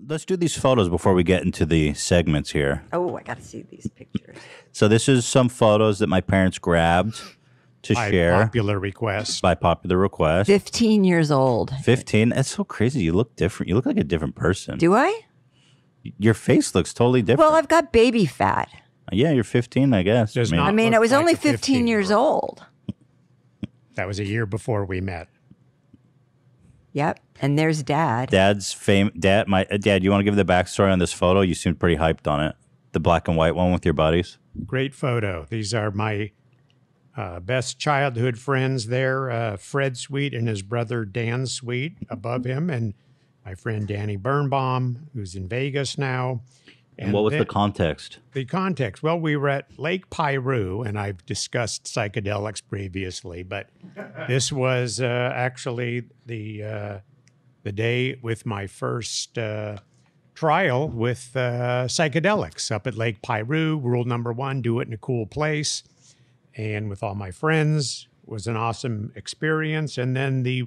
let's do these photos before we get into the segments here. Oh, I got to see these pictures. So this is some photos that my parents grabbed to share. Popular request. By popular request. 15 years old. 15? That's so crazy. You look different. You look like a different person. Do I? Your face looks totally different. Well, I've got baby fat. Yeah, you're 15, I guess. I mean, I was only 15 years old. That was a year before we met. Yep. And there's Dad. Dad's fame. Dad, you want to give the backstory on this photo? You seemed pretty hyped on it. The black and white one with your buddies. Great photo. These are my best childhood friends there. Fred Sweet and his brother Dan Sweet above him, and my friend Danny Birnbaum, who's in Vegas now. And what was the context? The context. Well, we were at Lake Piru, and I've discussed psychedelics previously, but this was actually the day with my first trial with psychedelics up at Lake Piru. Rule number 1, do it in a cool place. And with all my friends, it was an awesome experience. And then the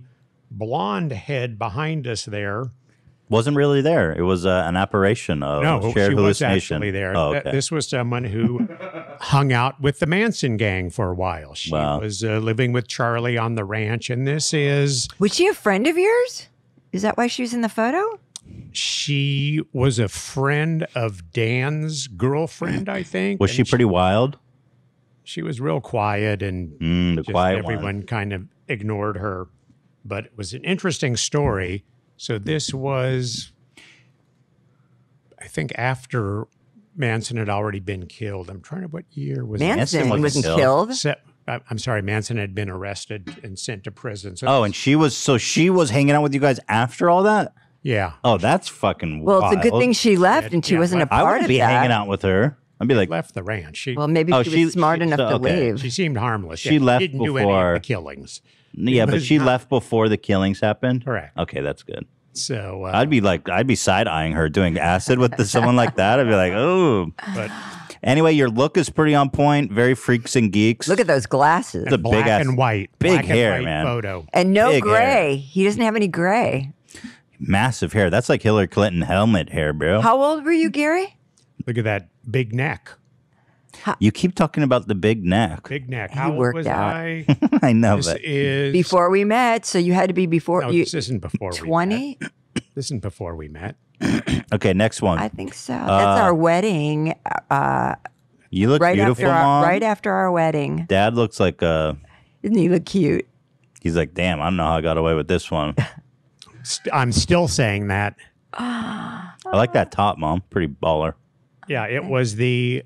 blonde head behind us there wasn't really there. It was an apparition of shared she hallucination. was actually there. Oh, okay. This was someone who hung out with the Manson gang for a while. She was living with Charlie on the ranch, and this is... Was she a friend of yours? Is that why she was in the photo? She was a friend of Dan's girlfriend, I think. Was she pretty wild? She was real quiet, and the quiet everyone kind of ignored her. But it was an interesting story. So this was, I think, after Manson had already been killed. I'm trying to, what year was Manson wasn't killed? I'm sorry, Manson had been arrested and sent to prison. So and she was hanging out with you guys after all that? Yeah. Oh, that's fucking Well, wild. it's a good thing she left and she wasn't a part of that. I wouldn't be hanging out with her. I'd be like, left the ranch. Well, maybe she was smart enough to leave. She seemed harmless. She left didn't before do any of the killings. Yeah, but she left before the killings happened. Correct. Okay, that's good. So I'd be side eyeing her doing acid with someone like that. I'd be like, oh. But anyway, your look is pretty on point. Very freaks and geeks. Look at those glasses. It's a black big ass, and white, big black hair, and white man. Photo. And no Big gray. hair. He doesn't have any gray. Massive hair. That's like Hillary Clinton helmet hair, bro. How old were you, Gary? Look at that big neck. You keep talking about the big neck. Big neck. How old was I? I know, This but is Before we met, so you had to be before No, you. this isn't before 20? we met. This isn't before we met. okay. Next one. I think so. That's our wedding. You look right beautiful, after Mom. right after our wedding. Dad looks like Doesn't he look cute? He's like, damn, I don't know how I got away with this one. I'm still saying that. I like that top, Mom. Pretty baller. Yeah, it was the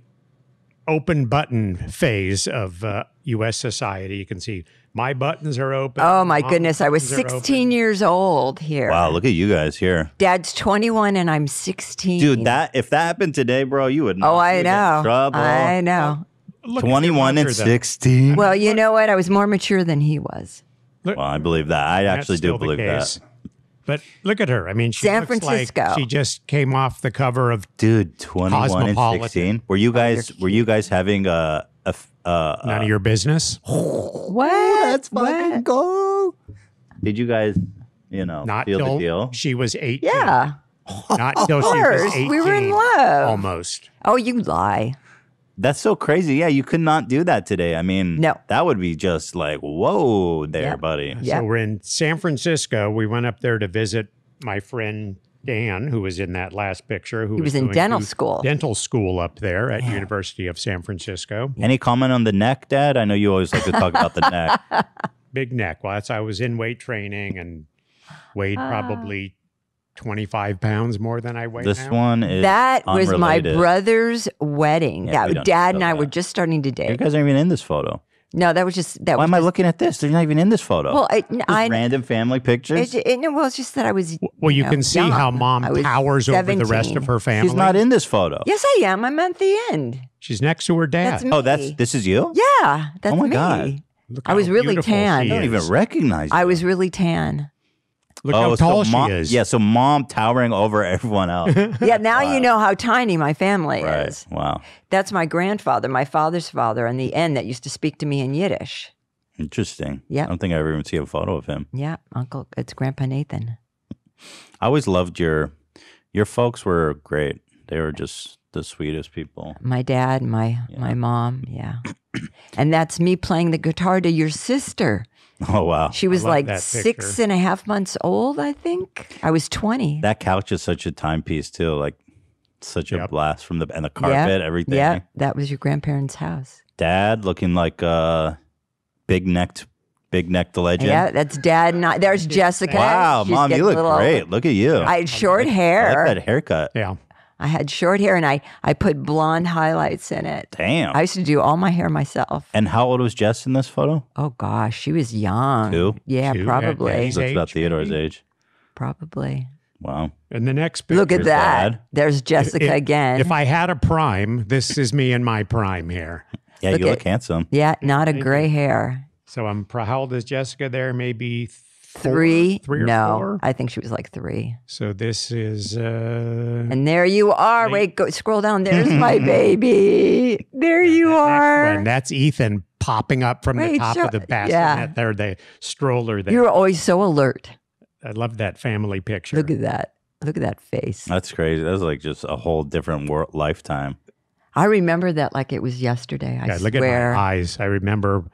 open button phase of U.S. society. You can see my buttons are open. Oh my Mom's goodness! I was buttons are 16 years old here. Wow, look at you guys here. Dad's 21 and I'm 16. Dude, if that happened today, bro, you would not Oh, I be in know. trouble. I know. Look at your 21 and mother, though. 16. Well, you know what? I was more mature than he was. Well, I believe that. I That's actually do still the believe case. that. But look at her. I mean, she San looks Francisco. like she just came off the cover of Dude, 21 and Cosmopolitan. 16. Were you guys having None of Your Business. What? Let's fucking go. Did you guys, Not feel till the deal? she was 18. Yeah. Not till she was course. 18. We were in love. Almost. Oh, you lie. That's so crazy. Yeah, you could not do that today. I mean, No. that would be just like, whoa there, Yeah. buddy. Yeah. So we're in San Francisco. We went up there to visit my friend Dan, who was in that last picture. Who He was in going dental through school. Dental school up there at University of San Francisco. Any comment on the neck, Dad? I know you always like to talk about the neck. Big neck. Well, I was in weight training and weighed probably 25 pounds more than I weigh This now. one is That was my unrelated. brother's wedding. Yeah, we don't Dad know and I that. were just starting to You date. guys aren't even in this photo. No, that was just that. Why was am I just- looking at this? They're not even in this photo. Well, Just random family pictures. well, it's just that I was. Well, you can see young. how mom I was towers over the rest 17. of her family. She's not in this photo. Yes, I am. I'm at the end. She's next to her dad. That's me. Oh, this is you? Yeah, that's Oh my me. God. Look I was how really beautiful tan. she I don't even is. recognize you. I was really tan. Look how tall she mom, is. Yeah, so mom towering over everyone else. Yeah, now you know how tiny my family Right. is. Wow. That's my grandfather, my father's father, in the end that used to speak to me in Yiddish. Interesting. Yeah. I don't think I ever even see a photo of him. Yeah, Uncle, it's Grandpa Nathan. I always loved your Your folks were great. They were just the sweetest people. My dad, my mom, yeah. And that's me playing the guitar to your sister. Oh, wow. She was love like that 6.5 months old, I think. I was 20. That couch is such a timepiece, too. Like, such a Yep. blast from and the carpet, everything. Yeah, that was your grandparents' house. Dad looking like a big-necked legend. Yeah, that's Dad. Not there's Jessica. Wow, She's Mom, getting you a look little great. older. Look at you. I had short I hair. like that haircut. Yeah. I had short hair, and I put blonde highlights in it. Damn. I used to do all my hair myself. And how old was Jess in this photo? Oh gosh, she was young. 2? Yeah, 2 at probably. Daddy's Looks about age, Theodore's maybe? age. Probably. Wow. And the next picture. Look at Where's that. Dad? There's Jessica again. If I had a prime, this is me in my prime here. Yeah, Look you look at- handsome. yeah, not a gray hair. So how old is Jessica there? Maybe 3? three or no, 4? I think she was like 3. So this is And there you are. Wait, go scroll down. There's my baby. There you next are. one. That's Ethan popping up from the Wait, top show- of the bassinet yeah. there, the stroller there. You were always so alert. I love that family picture. Look at that. Look at that face. That's crazy. That was like just a whole different lifetime. I remember that like it was yesterday. I Yeah, look at swear. my eyes. I remember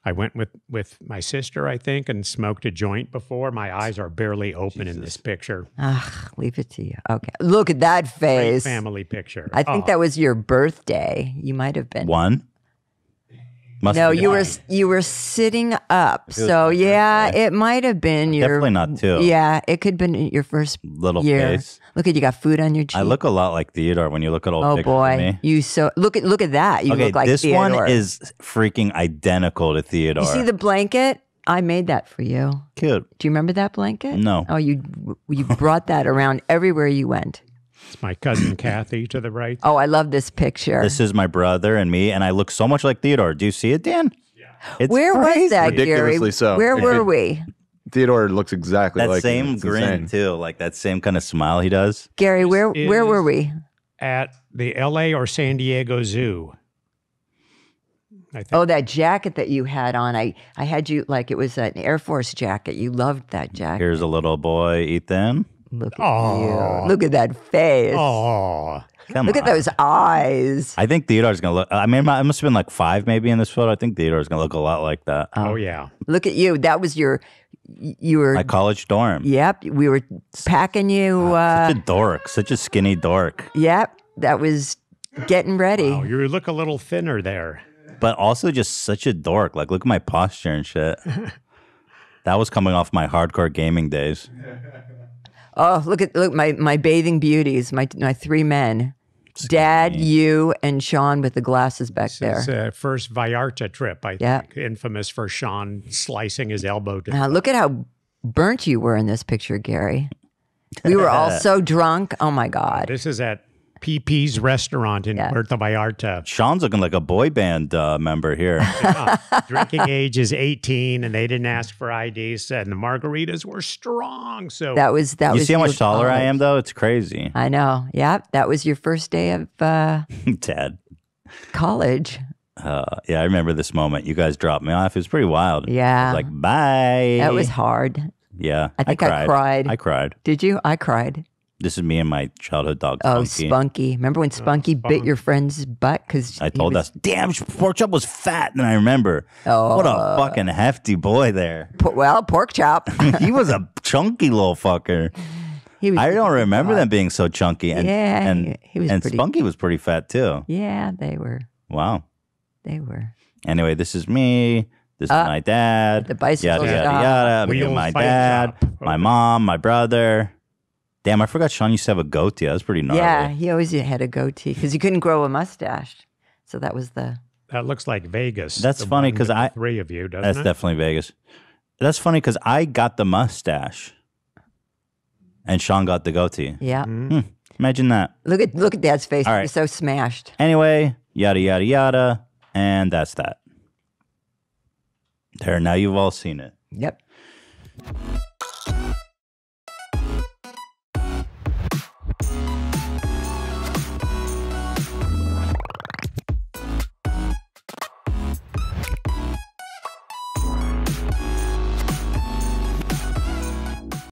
I went with my sister, I think, and smoked a joint before. My eyes are barely open in this picture. Ugh, leave it to you. Okay. Look at that Great face. family picture. I think Oh, that was your birthday. You might have been. 1? Must No, be one. you were sitting up. So yeah, it might have been your Definitely not 2. Yeah, it could have been your first Little year. face. Look at you got food on your cheek. I look a lot like Theodore when you look at old Oh pictures of boy, me. you so look at that. You Okay, look like this Theodore. one is freaking identical to Theodore. You see the blanket? I made that for you. Cute. Do you remember that blanket? No. Oh, you brought that around everywhere you went. it's my cousin Kathy to the right. Oh, I love this picture. This is my brother and me, and I look so much like Theodore. Do you see it, Dan? It's Where crazy. was that, Gary? Ridiculously so. Where were we? Theodore looks exactly That like him. same It's grin insane. too, like that same kind of smile he does. Gary, where were we? At the LA or San Diego Zoo. I think. Oh, that jacket that you had on. I had you like it was an Air Force jacket. You loved that jacket. Here's a little boy, Ethan. Look at Aw. you. Look at that face. Oh, Come Look on. at those eyes. I think Theodore's gonna look. I mean, I must have been like 5 maybe in this photo. I think Theodore's gonna look a lot like that. oh yeah. Look at you. That was you were My college dorm. Yep, we were packing you Such a dork, such a skinny dork. yep, that was getting ready. Oh, you look a little thinner there. But also just such a dork. Like, look at my posture and shit. That was coming off my hardcore gaming days. Oh, look my bathing beauties, my 3 men. Dad, you, and Sean with the glasses back there. His first Vallarta trip, I Yeah. think, infamous for Sean slicing his elbow. Look at how burnt you were in this picture, Gary. We were all so drunk. Oh my God. This is at PP's restaurant in Yeah. Puerto Vallarta. Sean's looking like a boy band member here. Drinking age is 18, and they didn't ask for IDs, and the margaritas were strong. So That was You see how much your taller I college. am, though? It's crazy. I know. Yep, that was your first day of Dad. college. Yeah, I remember this moment. You guys dropped me off. It was pretty wild. Yeah. I was like, bye. That was hard. Yeah. I think I cried. I cried. Did you? I cried. This is me and my childhood dog, Oh, Spunky. Spunky. Remember when Spunky bit your friend's butt? Because I told us, damn, pork chop was fat. And I remember, what a fucking hefty boy there. Well, pork chop. He was a chunky little fucker. He was, I don't remember them being so chunky. And, Yeah, and, he was and pretty- Spunky was pretty fat too. Yeah, they were. Wow. They were. Anyway, this is me. This is my dad. the bicycle Yada, yada, stop. yada. Wheel My fight dad, shop. my mom, my brother. Damn, I forgot Sean used to have a goatee. That was pretty gnarly. Yeah, he always had a goatee because he couldn't grow a mustache. So that was the. that looks like Vegas. That's the funny one 'cause with the I- 3 of you, doesn't That's it? definitely Vegas. That's funny because I got the mustache and Sean got the goatee. Yeah. Imagine that. Look at Dad's face. All He right. was so smashed. Anyway, yada, yada, yada. And that's that. There, now you've all seen it. Yep.